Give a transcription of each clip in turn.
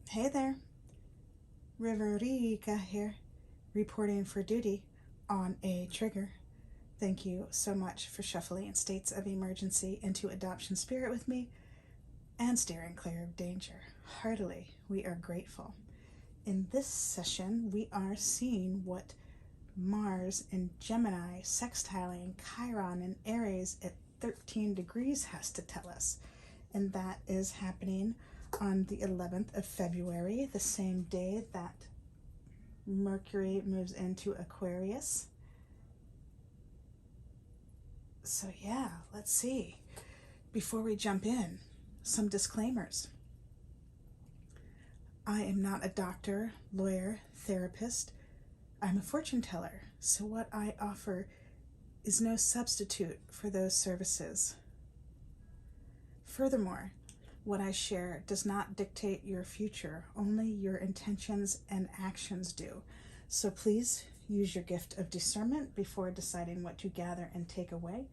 Hey there, Riverica here, reporting for duty on a trigger. Thank you so much for shuffling states of emergency into adoption spirit with me and steering clear of danger. Heartily, we are grateful. In this session, we are seeing what Mars in Gemini sextiling Chiron in Aries at 13 degrees has to tell us. And that is happening on the 11th of February, the same day that Mercury moves into Aquarius. So yeah, let's see. Before we jump in, some disclaimers. I am not a doctor, lawyer, therapist. I'm a fortune teller, so what I offer is no substitute for those services. Furthermore, what I share does not dictate your future, only your intentions and actions do. So please use your gift of discernment before deciding what to gather and take away.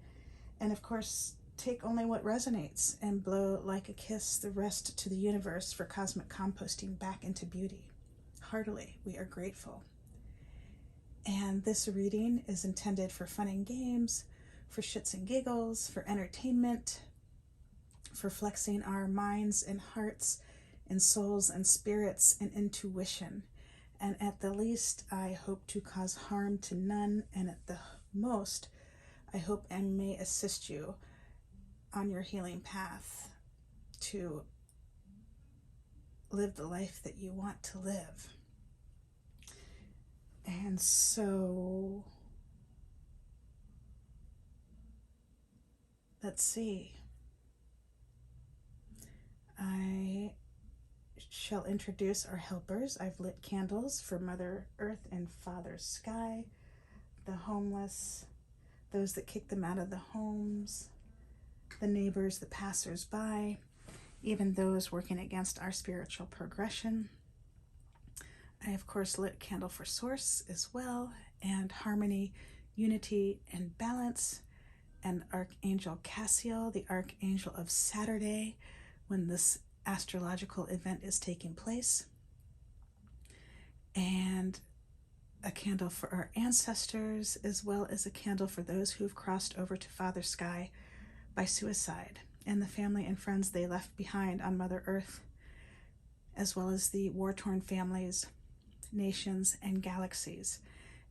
And of course, take only what resonates and blow like a kiss the rest to the universe for cosmic composting back into beauty. Heartily, we are grateful. And this reading is intended for fun and games, for shits and giggles, for entertainment, for flexing our minds and hearts and souls and spirits and intuition. And at the least, I hope to cause harm to none, and at the most, I hope I may assist you on your healing path to live the life that you want to live. And so, let's see. I shall introduce our helpers. I've lit candles for Mother Earth and Father Sky, the homeless, those that kick them out of the homes, the neighbors, the passers-by, even those working against our spiritual progression. I, of course, lit a candle for Source as well, and harmony, unity, and balance, and Archangel Cassiel, the Archangel of Saturday, when this astrological event is taking place, and a candle for our ancestors, as well as a candle for those who've crossed over to Father Sky by suicide, and the family and friends they left behind on Mother Earth, as well as the war-torn families, nations, and galaxies.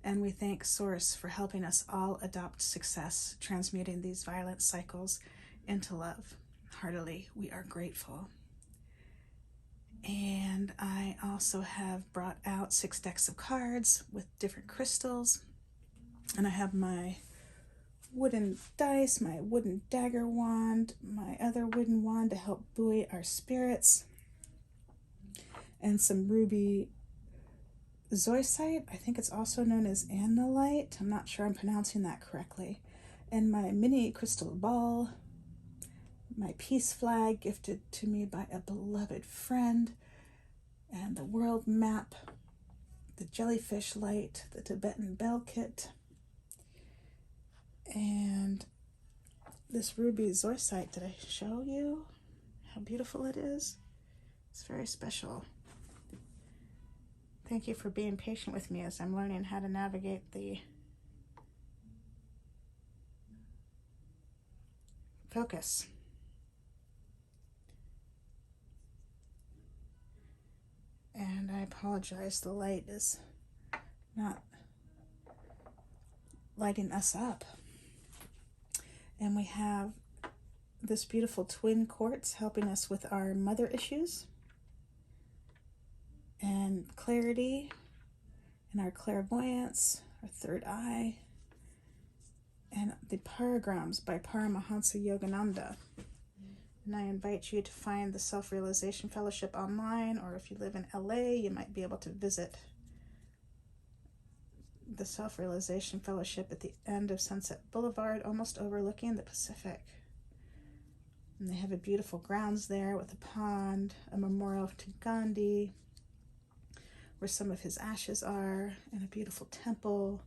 And we thank Source for helping us all adopt success, transmuting these violent cycles into love. Heartily, we are grateful. And I also have brought out 6 decks of cards with different crystals. And I have my wooden dice, my wooden dagger wand, my other wooden wand to help buoy our spirits, and some ruby zoisite. I think it's also known as analite. I'm not sure I'm pronouncing that correctly. And my mini crystal ball, my peace flag gifted to me by a beloved friend, and the world map, the jellyfish light, the Tibetan bell kit, and this ruby zoisite. Did I show you how beautiful it is? It's very special. Thank you for being patient with me as I'm learning how to navigate the focus. And I apologize, the light is not lighting us up. And we have this beautiful twin quartz helping us with our mother issues and clarity and our clairvoyance, our third eye, and the paragrams by Paramahansa Yogananda. And I invite you to find the Self-Realization Fellowship online, or if you live in LA, you might be able to visit the Self-Realization Fellowship at the end of Sunset Boulevard, almost overlooking the Pacific. And they have a beautiful grounds there with a pond, a memorial to Gandhi, where some of his ashes are, and a beautiful temple.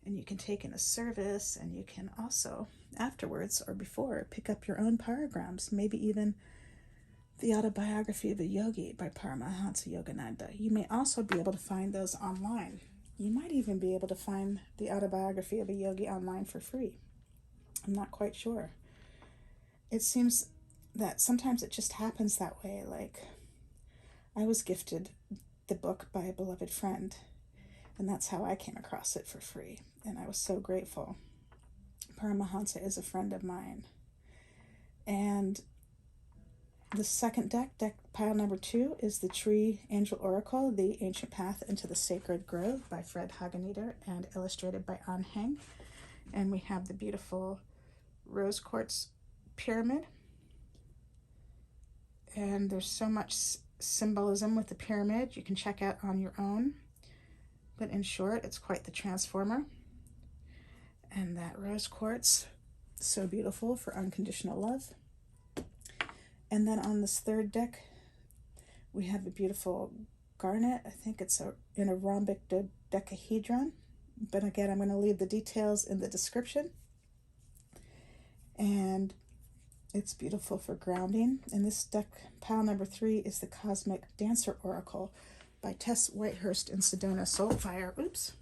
And you can take in a service, and you can also, afterwards or before, pick up your own paragrams, maybe even The Autobiography of a Yogi by Paramahansa Yogananda. You may also be able to find those online. You might even be able to find the Autobiography of a Yogi online for free. I'm not quite sure. It seems that sometimes it just happens that way. Like, I was gifted the book by a beloved friend, and that's how I came across it for free, and I was so grateful. Paramahansa is a friend of mine. And the second deck pile number 2, is the Tree Angel Oracle, The Ancient Path into the Sacred Grove by Fred Hageneder and illustrated by Anheng. And we have the beautiful rose quartz pyramid. And there's so much symbolism with the pyramid you can check out on your own. But in short, it's quite the transformer. And that rose quartz, so beautiful for unconditional love. And then on this third deck, we have a beautiful garnet. I think it's in a rhombic dodecahedron. But again, I'm going to leave the details in the description. And it's beautiful for grounding. And this deck, pile number 3, is the Cosmic Dancer Oracle by Tess Whitehurst and Sedona Soulfire. Oops.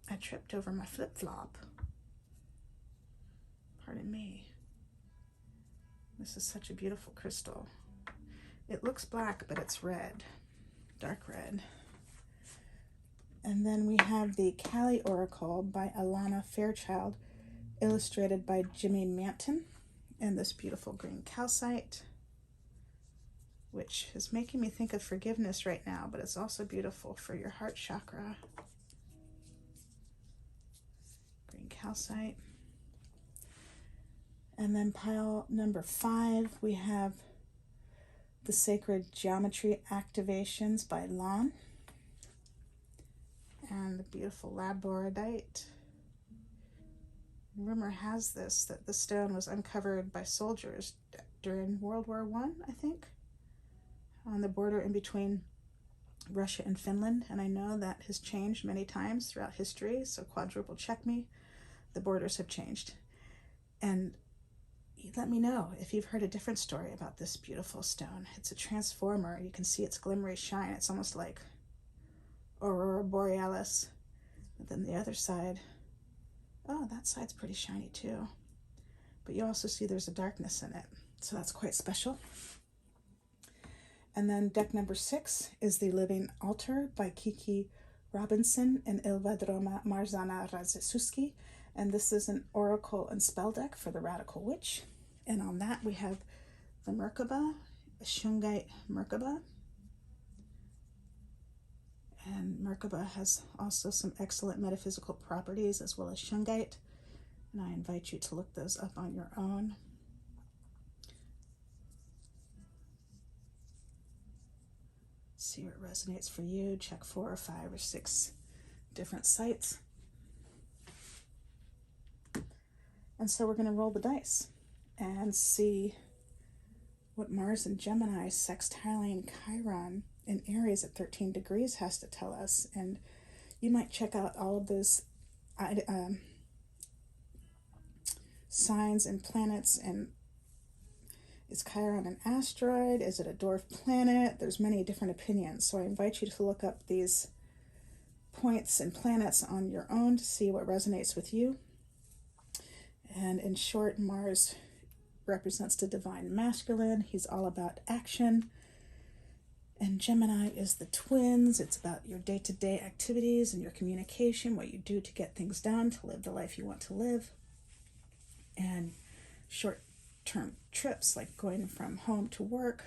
I tripped over my flip-flop. Pardon me. This is such a beautiful crystal. It looks black, but it's red, dark red. And then we have the Kali Oracle by Alana Fairchild, illustrated by Jimmy Manton, and this beautiful green calcite, which is making me think of forgiveness right now, but it's also beautiful for your heart chakra. Green calcite. And then pile number 5, we have the Sacred Geometry Activations by Lon, and the beautiful labradorite. Rumor has this that the stone was uncovered by soldiers during World War I, I think, on the border in between Russia and Finland, and I know that has changed many times throughout history, so quadruple check me. The borders have changed. And let me know if you've heard a different story about this beautiful stone. It's a transformer. You can see its glimmery shine. It's almost like Aurora Borealis. But then the other side, oh, that side's pretty shiny too. But you also see there's a darkness in it. So that's quite special. And then deck number 6 is the Living Altar by Kiki Robinson and Ilvadroma Marzana Radziszewski. And this is an oracle and spell deck for the Radical Witch. And on that we have the Merkaba, Shungite Merkaba. And Merkaba has also some excellent metaphysical properties as well as Shungite. And I invite you to look those up on your own. See where it resonates for you. Check 4 or 5 or 6 different sites. And so we're going to roll the dice and see what Mars and Gemini sextiling Chiron in Aries at 13 degrees has to tell us. And you might check out all of those signs and planets. And is Chiron an asteroid? Is it a dwarf planet? There's many different opinions. So I invite you to look up these points and planets on your own to see what resonates with you. And in short, Mars represents the divine masculine. He's all about action. And Gemini is the twins. It's about your day-to-day activities and your communication, what you do to get things done, to live the life you want to live. And short-term trips, like going from home to work.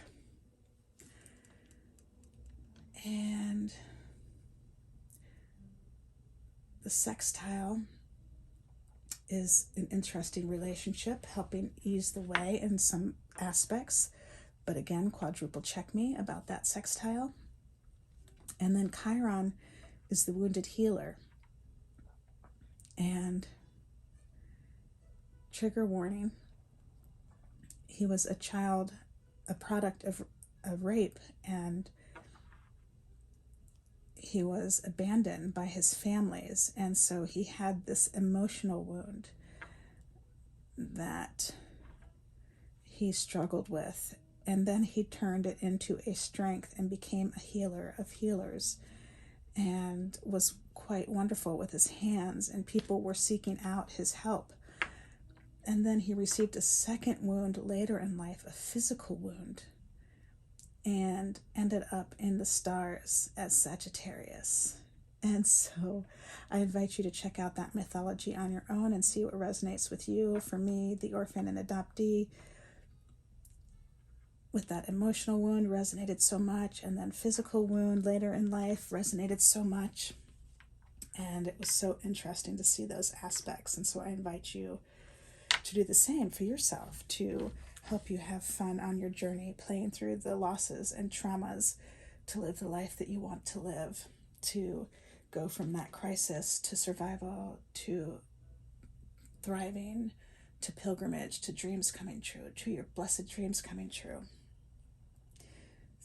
And the sextile is an interesting relationship, helping ease the way in some aspects. But again, quadruple check me about that sextile. And then Chiron is the wounded healer. And trigger warning, he was a child, a product of rape, and he was abandoned by his families, and so he had this emotional wound that he struggled with. And then he turned it into a strength and became a healer of healers, and was quite wonderful with his hands, and people were seeking out his help. And then he received a second wound later in life, a physical wound, and ended up in the stars as Sagittarius. And so I invite you to check out that mythology on your own and see what resonates with you. For me, the orphan and adoptee, with that emotional wound, resonated so much, and then physical wound later in life resonated so much. And it was so interesting to see those aspects. And so I invite you to do the same for yourself, to help you have fun on your journey, playing through the losses and traumas, to live the life that you want to live, to go from that crisis to survival, to thriving, to pilgrimage, to dreams coming true, to your blessed dreams coming true.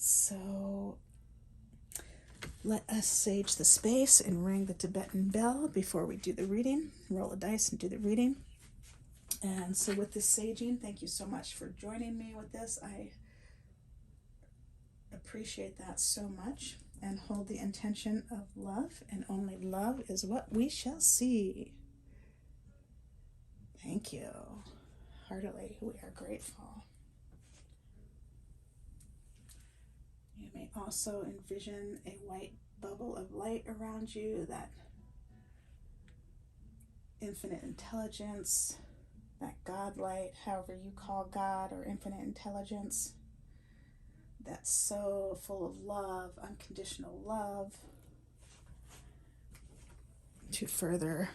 So let us sage the space and ring the Tibetan bell before we do the reading. Roll a dice and do the reading. And so with this saging, thank you so much for joining me with this. I appreciate that so much, and hold the intention of love, and only love is what we shall see. Thank you. Heartily, we are grateful. You may also envision a white bubble of light around you, that infinite intelligence, that God light, however you call God or infinite intelligence, that's so full of love, unconditional love, to further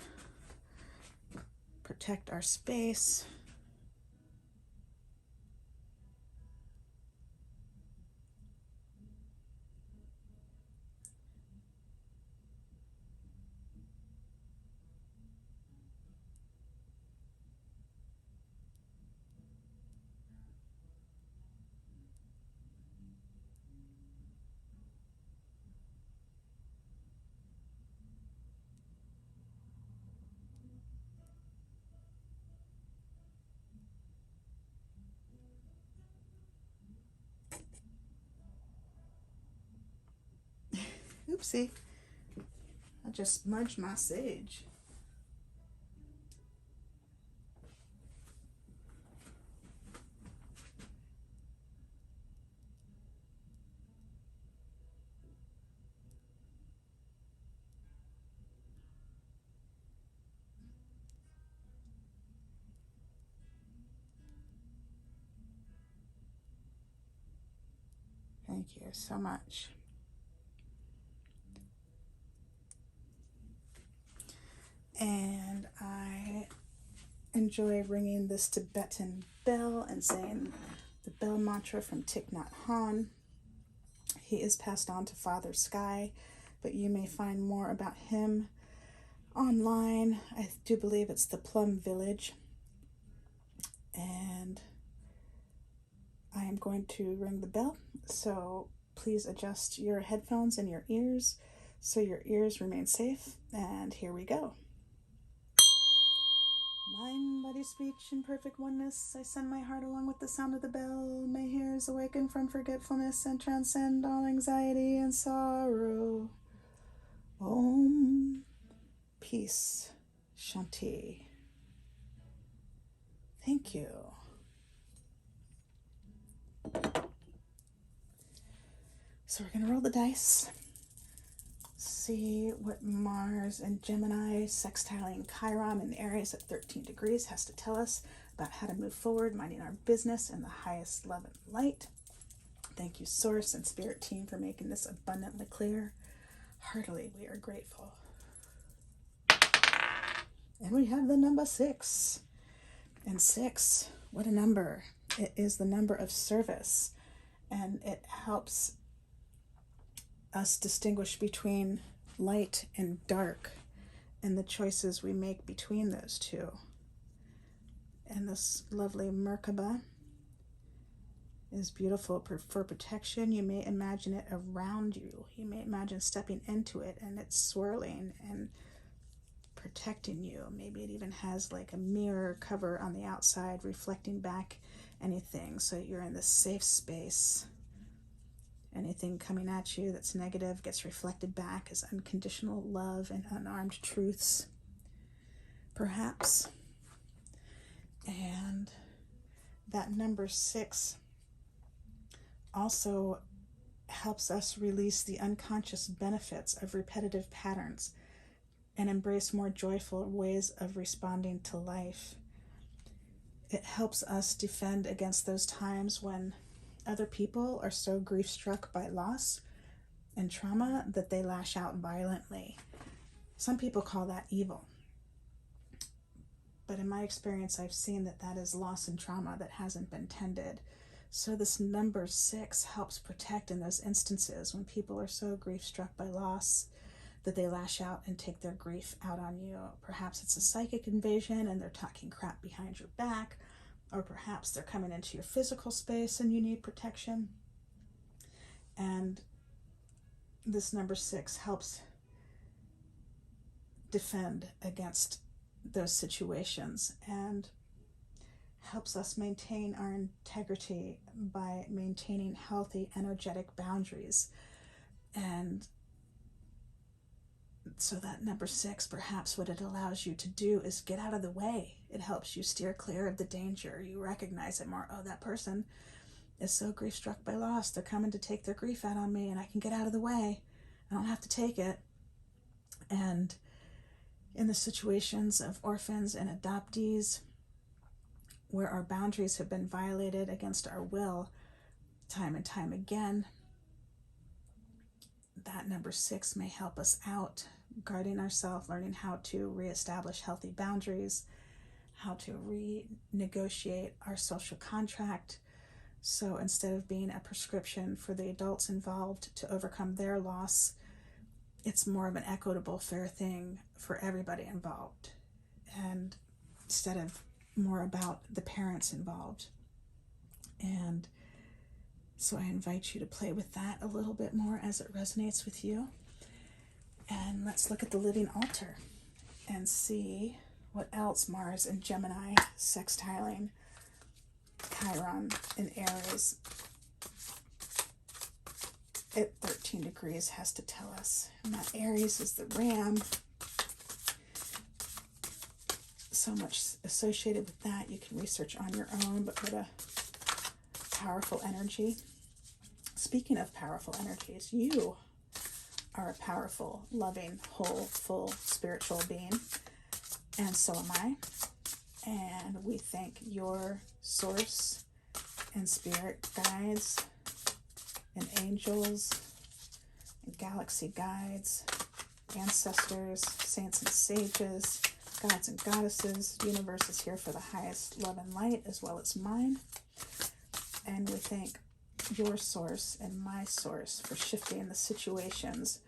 protect our space. Oopsie. I just smudged my sage. Thank you so much. And I enjoy ringing this Tibetan bell and saying the bell mantra from Thich Nhat Hanh. He is passed on to Father Sky, but you may find more about him online. I do believe it's the Plum Village. And I am going to ring the bell, so please adjust your headphones and your ears so your ears remain safe. And here we go. Mind, body, speech in perfect oneness. I send my heart along with the sound of the bell. My ears awaken from forgetfulness and transcend all anxiety and sorrow. Om. Peace. Shanti. Thank you. So we're going to roll the dice. See what Mars and Gemini sextiling Chiron in Aries at 13 degrees has to tell us about how to move forward, minding our business in the highest love and light. Thank you, Source and Spirit Team, for making this abundantly clear. Heartily, we are grateful. And we have the number 6. And 6, what a number. It is the number of service, and it helps us distinguish between light and dark and the choices we make between those two. And this lovely Merkaba is beautiful for protection. You may imagine it around you. You may imagine stepping into it and it's swirling and protecting you. Maybe it even has like a mirror cover on the outside reflecting back anything. So you're in this safe space. Anything coming at you that's negative gets reflected back as unconditional love and unarmed truths, perhaps. And that number 6 also helps us release the unconscious benefits of repetitive patterns and embrace more joyful ways of responding to life. It helps us defend against those times when other people are so grief-struck by loss and trauma that they lash out violently. Some people call that evil. But in my experience, I've seen that that is loss and trauma that hasn't been tended. So this number 6 helps protect in those instances when people are so grief-struck by loss that they lash out and take their grief out on you. Perhaps it's a psychic invasion and they're talking crap behind your back, or perhaps they're coming into your physical space and you need protection. And this number 6 helps defend against those situations and helps us maintain our integrity by maintaining healthy, energetic boundaries. And so that number 6, perhaps what it allows you to do is get out of the way. It helps you steer clear of the danger. You recognize it more. Oh, that person is so grief-struck by loss. They're coming to take their grief out on me, and I can get out of the way. I don't have to take it. And in the situations of orphans and adoptees, where our boundaries have been violated against our will time and time again, that number 6 may help us out, guarding ourselves, learning how to reestablish healthy boundaries, how to renegotiate our social contract. So instead of being a prescription for the adults involved to overcome their loss, it's more of an equitable, fair thing for everybody involved, and instead of more about the parents involved. And so I invite you to play with that a little bit more as it resonates with you. And let's look at the living altar and see what else Mars and Gemini sextiling Chiron in Aries at 13 degrees has to tell us. And that Aries is the ram. So much associated with that. You can research on your own, but what a powerful energy. Speaking of powerful energies, you are a powerful, loving, whole, full spiritual being, and so am I. And we thank your source and spirit guides and angels and galaxy guides, ancestors, saints and sages, gods and goddesses. The universe is here for the highest love and light as well as mine. And we thank your source and my source for shifting the situations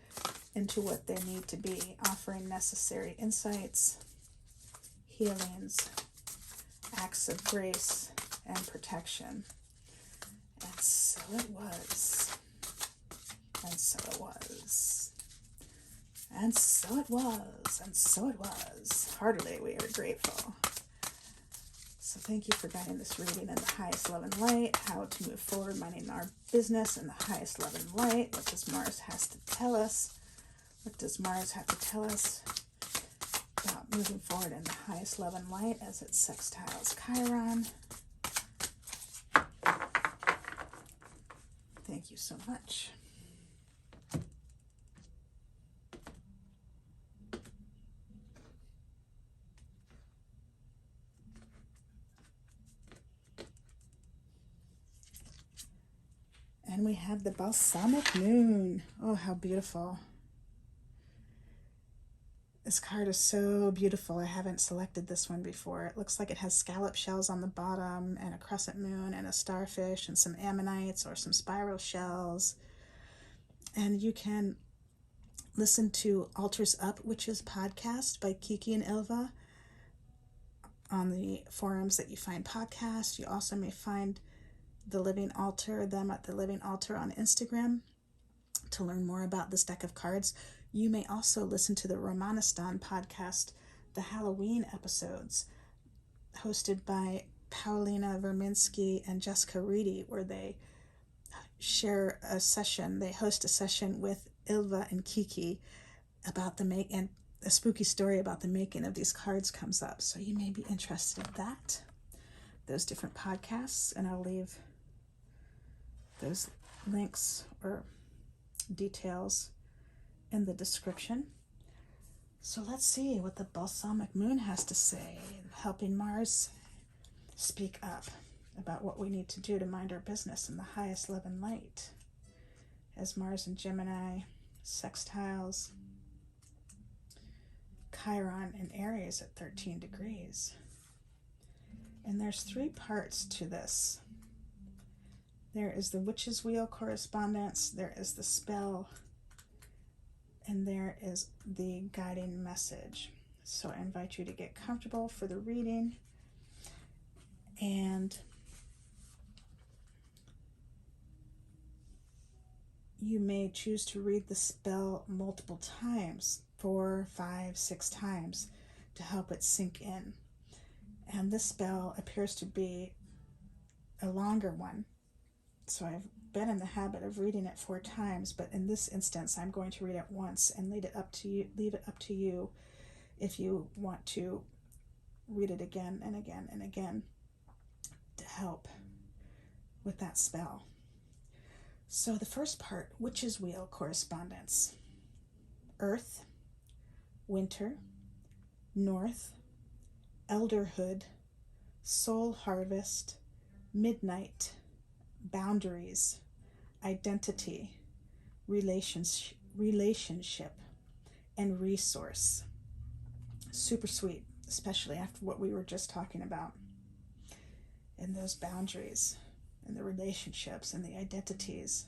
into what they need to be, offering necessary insights, healings, acts of grace, and protection. And so it was. And so it was. And so it was. And so it was. Heartily we are grateful. So thank you for guiding this reading in the highest love and light, how to move forward, minding our business in the highest love and light. What does Mars has to tell us? What does Mars have to tell us about moving forward in the highest love and light as it sextiles Chiron? Thank you so much. And we have the balsamic moon. Oh, how beautiful. This card is so beautiful. I haven't selected this one before. It looks like it has scallop shells on the bottom and a crescent moon and a starfish and some ammonites or some spiral shells. And you can listen to Altars Up Witches podcast by Kiki and Ilva on the forums that you find podcasts. You also may find The Living Altar, them at The Living Altar on Instagram to learn more about this deck of cards. You may also listen to the Romanistan podcast, the Halloween episodes, hosted by Paulina Verminsky and Jessica Reedy, where they share a session. They host a session with Ilva and Kiki about and a spooky story about the making of these cards comes up. So you may be interested in that, those different podcasts, and I'll leave those links or details in the description. So let's see what the balsamic moon has to say, helping Mars speak up about what we need to do to mind our business in the highest love and light, as Mars and Gemini sextiles Chiron in Aries at 13 degrees. And there's 3 parts to this. There is the witch's wheel correspondence, there is the spell, and there is the guiding message. So I invite you to get comfortable for the reading, and you may choose to read the spell multiple times, 4, 5, 6 times, to help it sink in. And this spell appears to be a longer one, so I've been in the habit of reading it 4 times, but in this instance I'm going to read it once and leave it up to you if you want to read it again and again and again to help with that spell. So the first part, witch's wheel correspondence. Earth, winter, north, elderhood, soul harvest, midnight, boundaries, identity, relationship, and resource. Super sweet, especially after what we were just talking about. And those boundaries, and the relationships, and the identities.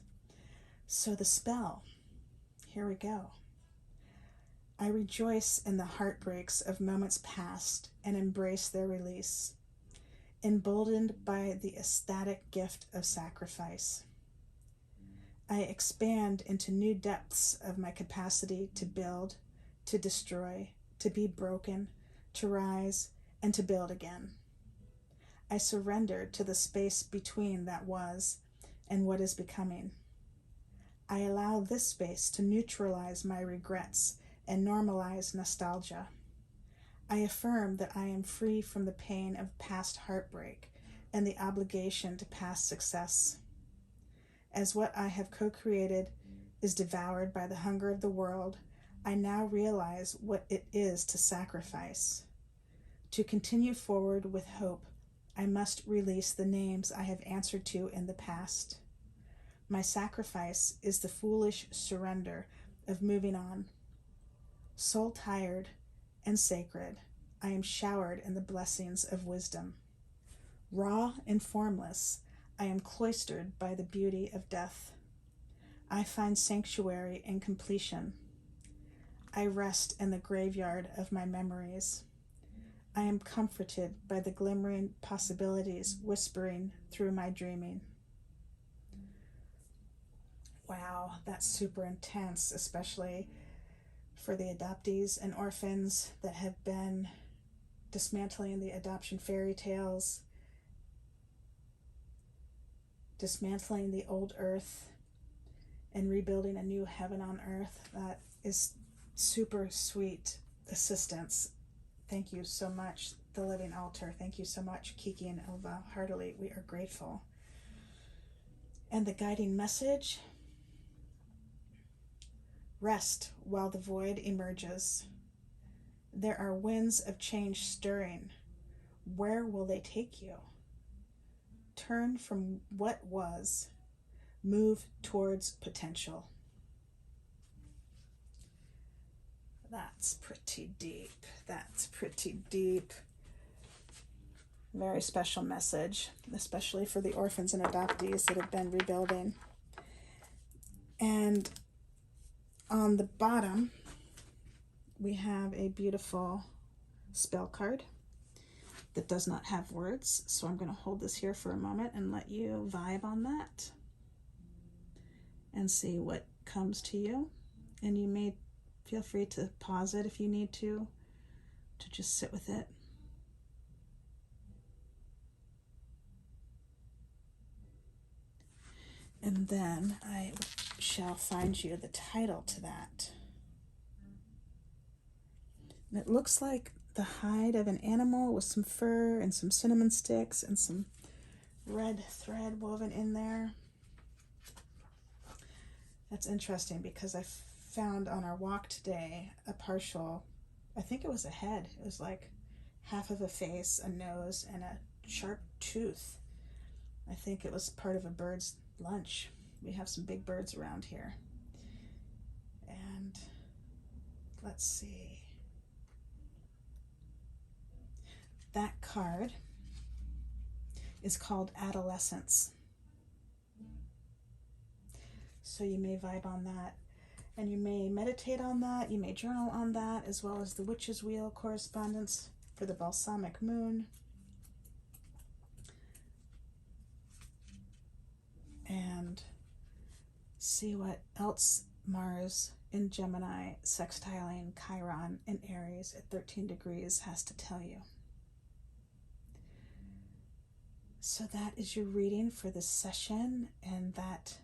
So the spell, here we go. I rejoice in the heartbreaks of moments past and embrace their release, emboldened by the ecstatic gift of sacrifice. I expand into new depths of my capacity to build, to destroy, to be broken, to rise, and to build again. I surrender to the space between that was and what is becoming. I allow this space to neutralize my regrets and normalize nostalgia. I affirm that I am free from the pain of past heartbreak and the obligation to past success. As what I have co-created is devoured by the hunger of the world, I now realize what it is to sacrifice. To continue forward with hope, I must release the names I have answered to in the past. My sacrifice is the foolish surrender of moving on. Soul tired and sacred, I am showered in the blessings of wisdom. Raw and formless, I am cloistered by the beauty of death. I find sanctuary in completion. I rest in the graveyard of my memories. I am comforted by the glimmering possibilities whispering through my dreaming. Wow, that's super intense, especially for the adoptees and orphans that have been dismantling the adoption fairy tales, dismantling the old earth, and rebuilding a new heaven on earth. That is super sweet assistance. Thank you so much, The Living Altar. Thank you so much, Kiki and Ilva. Heartily, we are grateful. And the guiding message: rest while the void emerges. There are winds of change stirring. Where will they take you? Turn from what was. Move towards potential. That's pretty deep. That's pretty deep. Very special message, especially for the orphans and adoptees that have been rebuilding. And on the bottom, we have a beautiful spell card that does not have words. So I'm going to hold this here for a moment and let you vibe on that and see what comes to you. And you may feel free to pause it if you need to just sit with it. And then I shall find you the title to that. And it looks like the hide of an animal with some fur and some cinnamon sticks and some red thread woven in there. That's interesting because I found on our walk today a partial, I think it was a head. It was like half of a face, a nose, and a sharp tooth. I think it was part of a bird's lunch. We have some big birds around here. And let's see. That card is called Adolescence. So you may vibe on that, and you may meditate on that, you may journal on that, as well as the Witch's Wheel correspondence for the balsamic moon. And see what else Mars in Gemini sextiling Chiron in Aries at 13 degrees has to tell you. So that is your reading for this session and that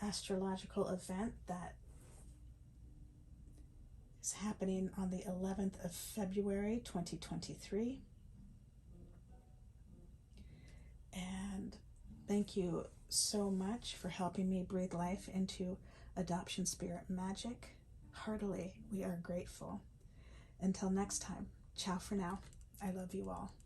astrological event that is happening on the 11th of February 2023. And thank you so much for helping me breathe life into adoption spirit magic. Heartily, we are grateful. Until next time, ciao for now. I love you all.